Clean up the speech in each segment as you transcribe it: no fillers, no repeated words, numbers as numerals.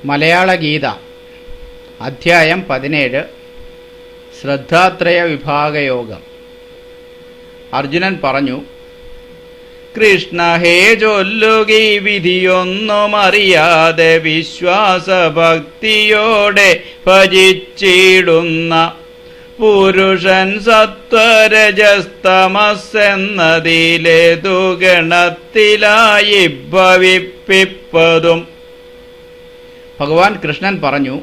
മലയാള ഗീത അധ്യായം 17 ശ്രദ്ധാത്രയ വിഭാഗയോഗം. അർജുനൻ പറഞ്ഞു, കൃഷ്ണ ഹേ ചൊല്ലുകീ വിധിയൊന്നുമറിയാതെ വിശ്വാസഭക്തിയോടെ ഭജിച്ചിടുന്ന പുരുഷൻ സത്വരജസ്തമസ്സെന്നതിലേതു ഗണത്തിലായി ഭവിപ്പിപ്പതും. ഭഗവാൻ കൃഷ്ണൻ പറഞ്ഞു,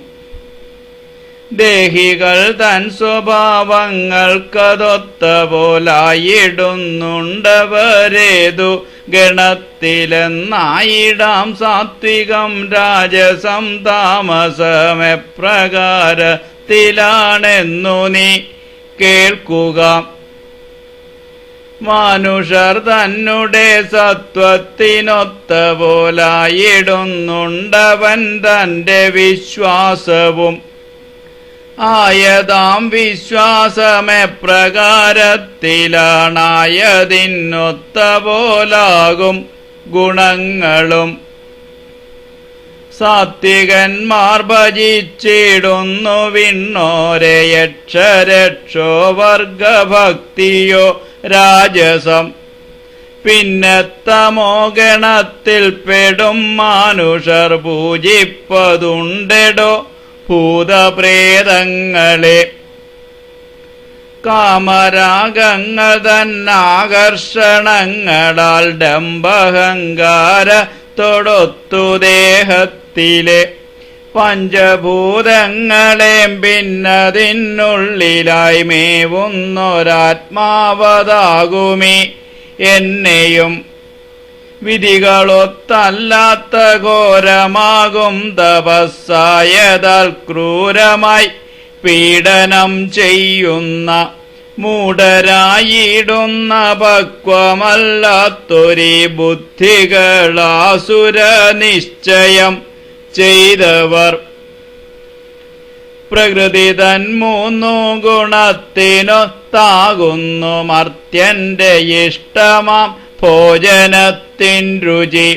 ദേഹികൾ തൻ സ്വഭാവങ്ങൾക്കതൊത്ത പോലായിടുന്നുണ്ടവരേതു ഗണത്തിലെന്നായിടാം സാത്വികം രാജസം താമസമെപ്രകാരത്തിലാണെന്നു നീ കേൾക്കുക. മനുഷ്യർ തന്നെ സത്വത്തിനൊത്ത പോലായിടുന്നുണ്ടവൻ തന്റെ വിശ്വാസവും. ആയതാം വിശ്വാസമെപ്രകാരത്തിലാണായതിനൊത്ത പോലാകും ഗുണങ്ങളും. സാത്വികന്മാർ ഭജിച്ചിടുന്നു വിണ്ണോരെ യക്ഷരക്ഷോ വർഗഭക്തിയോ രാജസം. പിന്നെ തമോ ഗണത്തിൽ പെടും മനുഷ്യർ പൂജിപ്പതുണ്ടെടോ ഭൂതപ്രേതങ്ങളെ. കാമരാഗങ്ങൾ തന്നാകർഷണങ്ങളാൽ ഡംബഹങ്കാരത്തോടൊത്തു ദേഹത്തിലെ പഞ്ചഭൂതങ്ങളെയും ഭിന്നതിനുള്ളിലായി മേവുന്നൊരാത്മാവതാകുമീ എന്നെയും. വിധികളൊത്തല്ലാത്ത ഘോരമാകും തപസ്സായതാൽ ക്രൂരമായി പീഡനം ചെയ്യുന്ന മൂഢരായിടുന്ന പക്വമല്ലാത്തൊരീ ബുദ്ധികളാസുര നിശ്ചയം ചെയ്തവർ. പ്രകൃതി തൻ മൂന്നു ഗുണത്തിനൊത്താകുന്നു മർത്യന്റെ ഇഷ്ടമാം ഭോജനത്തിൻ രുചി.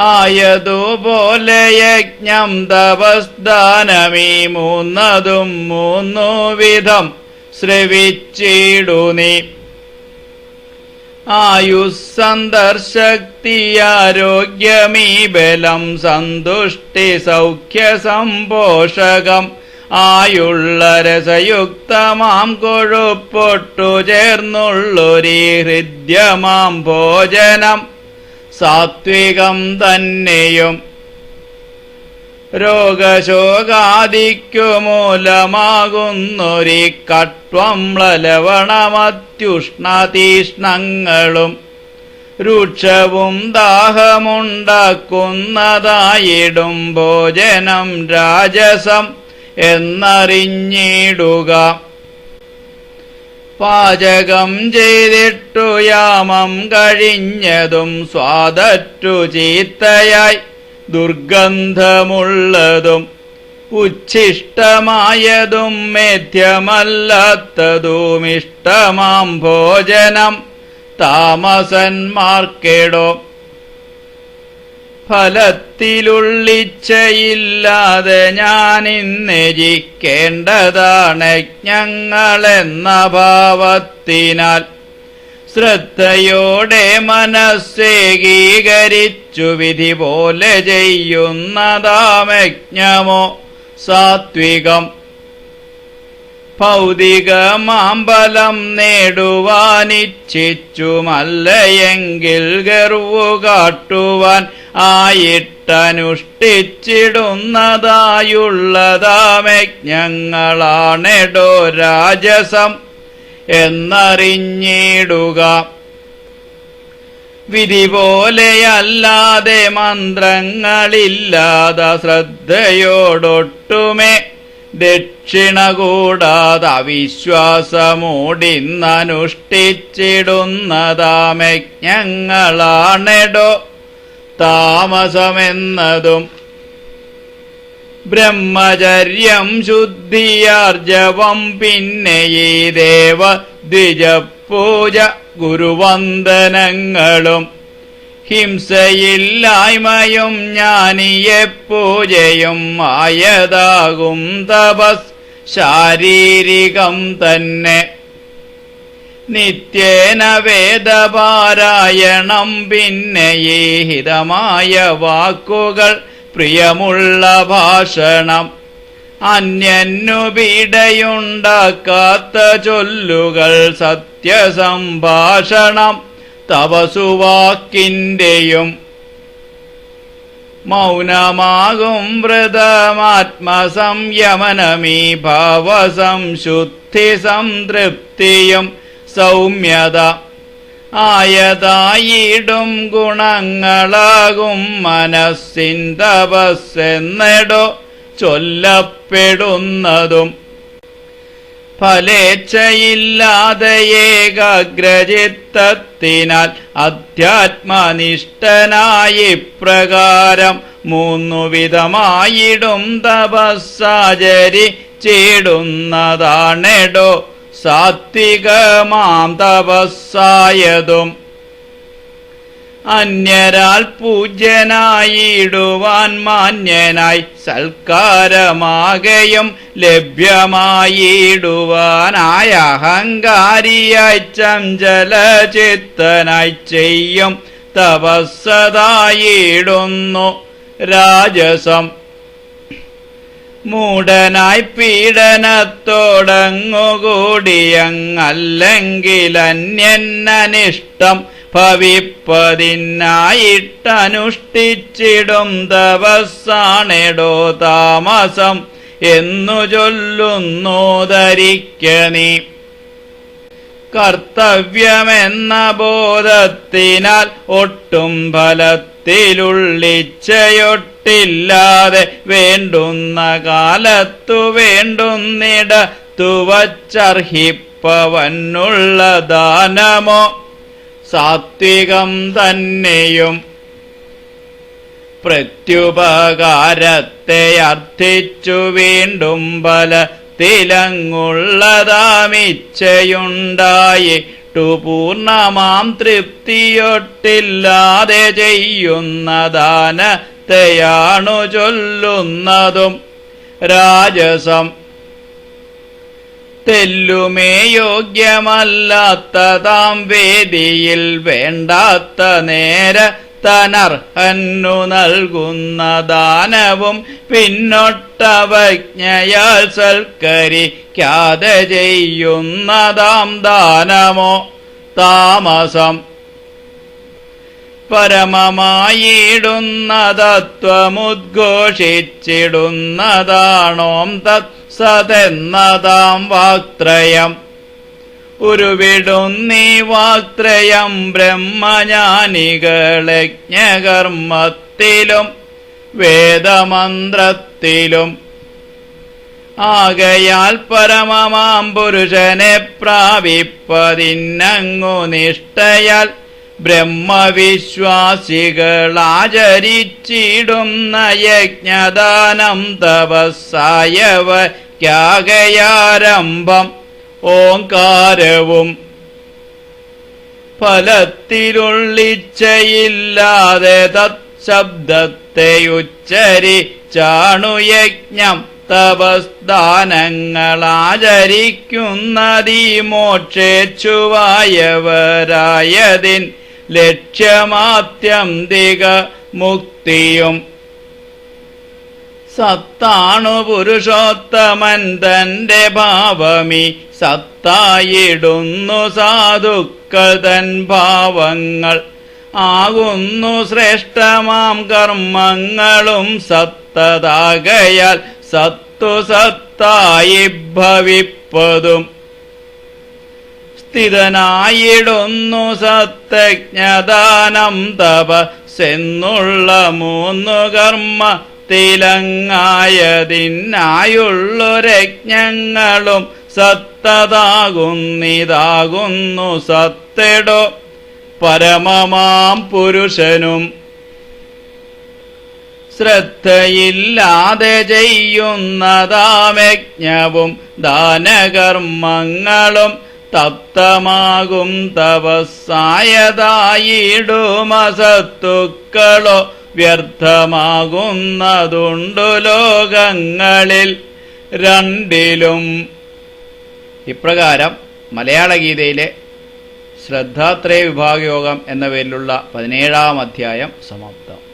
ആയതുപോലെ യജ്ഞം തപസ്ദാനമീ മൂന്നതും മൂന്നു വിധം ശ്രവിച്ചിടു നീ. ആയുസ്സന്തർശക്തി ആരോഗ്യമീ ബലം സന്തുഷ്ടി സൗഖ്യ സംപോഷകം. ആയുള്ള രസയുക്തമാം കൊഴുപ്പൊട്ടു ചേർന്നുള്ളൊരീ ഹൃദ്യമാം ഭോജനം സാത്വികം തന്നെയും. രോഗശോകാദിക്കു മൂലമാകുന്നൊരീ കട്വം ലവണമത്യുഷ്ണതീഷ്ണങ്ങളും രൂക്ഷവും ദാഹമുണ്ടാക്കുന്നതായിടും ഭോജനം രാജസം എന്നറിഞ്ഞിടുക. പാചകം ചെയ്തിട്ടു യാമം കഴിഞ്ഞതും സ്വാദറ്റു ചീത്തയായി ദുർഗന്ധമുള്ളതും ഉച്ഛിഷ്ടമായതും മേധ്യമല്ലാത്തതും ഇഷ്ടമാം ഭോജനം താമസന്മാർക്കെടോ. ഫലത്തിലുള്ളിച്ചയില്ലാതെ ഞാനിന്നജിക്കേണ്ടതാണ് യജ്ഞങ്ങളെന്ന ഭാവത്തിനാൽ ശ്രദ്ധയോടെ മനസ്സേകീകരിച്ചു വിധി പോലെ ചെയ്യുന്നതാം യജ്ഞമോ സാത്വികം. ഭൗതികമാംബലം നേടുവാനിച്ഛിച്ചുമല്ലയെങ്കിൽ ഗർവു കാട്ടുവാൻ ആയിട്ടനുഷ്ഠിച്ചിടുന്നതായുള്ളതാം യജ്ഞങ്ങളാണെടോ രാജസം എന്നറിഞ്ഞിടുക. വിധി പോലെയല്ലാതെ മന്ത്രങ്ങളില്ലാതെ ശ്രദ്ധയോടൊട്ടുമേ ദക്ഷിണ കൂടാതെ അവിശ്വാസമോടിന്നനുഷ്ഠിച്ചിടുന്നതാം യജ്ഞങ്ങളാണെടോ താമസമെന്നതും. ബ്രഹ്മചര്യം ശുദ്ധിയാർജവം പിന്നെ ഈ ദേവ ദ്വിജപൂജ ഗുരുവന്ദനങ്ങളും ഹിംസയില്ലായ്മയും ജ്ഞാനിയെ പൂജയും ആയതാകും തപസ് ശാരീരികം തന്നെ. നിത്യേന വേദപാരായണം പിന്നെ ഈ ഹിതമായ വാക്കുകൾ പ്രിയമുള്ള ഭാഷണം. അന്യന്നു പീഡയുണ്ടാക്കാത്ത ചൊല്ലുകൾ സത്യസംഭാഷണം തപസുവാക്കിന്റെയും. മൗനമാകും വ്രതമാത്മസംയമനമീ ഭാവസംശുദ്ധി സംതൃപ്തിയും സൗമ്യത ആയതായിടും ഗുണങ്ങളാകും മനസ്സിൻ തപസ്സെന്നെടോ ചൊല്ലപ്പെടുന്നതും. ഫലേച്ഛയില്ലാതെ ഏകാഗ്രചിത്തത്തിനാൽ അധ്യാത്മനിഷ്ഠനായി പ്രകാരം മൂന്നു വിധമായിടും തപസ്സാചരിച്ചിടുന്നതാണെടോ സാത്വികമാം തപസ്സായതും. അന്യരാൽ പൂജ്യനായിടുവാൻ മാന്യനായി സൽക്കാരമാകയും ലഭ്യമായിടുവാനായ അഹങ്കാരിയായി ചഞ്ചലചിത്തനായി ചെയ്യും തപസ്സതായിടുന്നു രാജസം. മൂഢനായി പീഡനത്തോടങ്ങുകൂടിയങ്ങല്ലെങ്കിൽ അന്യനനിഷ്ടം ഭവിപ്പതിനായിട്ടനുഷ്ഠിച്ചിടും തപസ്സാണെടോ താമസം എന്നു ചൊല്ലുന്നു ധരിക്ക നീ. കർത്തവ്യമെന്ന ബോധത്തിനാൽ ഒട്ടും ഫലത്തിലുള്ളിച്ചയൊട്ടില്ലാതെ വേണ്ടുന്ന കാലത്തു വേണ്ടുന്നിടത്തു വച്ചർഹിപ്പവനുള്ള ദാനമോ സാത്വികം തന്നെയും. പ്രത്യുപകാരത്തെ അർത്ഥിച്ചു വീണ്ടും ഫലത്തിലങ്ങുള്ളതാമിച്ഛയുണ്ടായിട്ടു പൂർണ്ണമാം തൃപ്തിയൊട്ടില്ലാതെ ചെയ്യുന്ന ദാനത്തെയാണു ചൊല്ലുന്നതും രാജസം. തെല്ലുമേ യോഗ്യമല്ലാത്തതാം വേദിയിൽ വേണ്ടാത്ത നേരത്തനർഹന്നു നൽകുന്ന ദാനവും പിന്നൊട്ടവജ്ഞയാൽ സൽക്കരിക്കാതെ ചെയ്യുന്നതാം ദാനമോ താമസം. പരമമായിടുന്ന തത്വമുദ്ഘോഷിച്ചിടുന്നതാണോം തത്സതെന്നതാം വാക്ത്രയം. ഉരുവിടുന്നീ വാക്ത്രയം ബ്രഹ്മജ്ഞാനികളജ്ഞകർമ്മത്തിലും വേദമന്ത്രത്തിലും. ആകയാൽ പരമമാം പുരുഷനെ പ്രാപിപ്പതിന്നങ്ങു നിഷ്ഠയാൽ ബ്രഹ്മവിശ്വാസികളാചരിച്ചിടുന്ന യജ്ഞദാനം തപസ്സായവയ്ക്കാകയാരംഭം ഓങ്കാരവും. ഫലത്തിലുള്ളിച്ചയില്ലാതെ തത്ശബ്ദത്തെ ഉച്ചരിച്ചാണു യജ്ഞം തപസ്ദാനങ്ങളാചരിക്കുന്നതീ മോക്ഷേച്ഛുവായവരായതിൻ ലക്ഷ്യമാത്യന്തിക മുക്തിയും. സത്താണു പുരുഷോത്തമൻ തന്റെ ഭാവമി സത്തായിടുന്നു സാധുക്കൾ തൻ ഭാവങ്ങൾ. ആകുന്നു ശ്രേഷ്ഠമാം കർമ്മങ്ങളും സത്തതാകയാൽ സത്തു സത്തായി ഭവിപ്പതും. സ്ഥിതനായിടുന്നു സത്തജ്ഞദാനം തപസ്സെന്നുള്ള മൂന്നു കർമ്മത്തിലങ്ങായതിനായുള്ളൊരജ്ഞങ്ങളും സത്തതാകുന്നിതാകുന്നു സത്തെടോ പരമമാം പുരുഷനും. ശ്രദ്ധയില്ലാതെ ചെയ്യുന്നതാമജ്ഞവും ദാനകർമ്മങ്ങളും തപ്തമാകും തപസ്സായതായിടുമസത്തുക്കളോ വ്യർത്ഥമാകുന്നതുണ്ടു ലോകങ്ങളിൽ രണ്ടിലും. ഇപ്രകാരം മലയാള ഗീതയിലെ ശ്രദ്ധാത്രയ വിഭാഗയോഗം എന്ന പേരിലുള്ള 17-ാം അധ്യായം സമാപ്തം.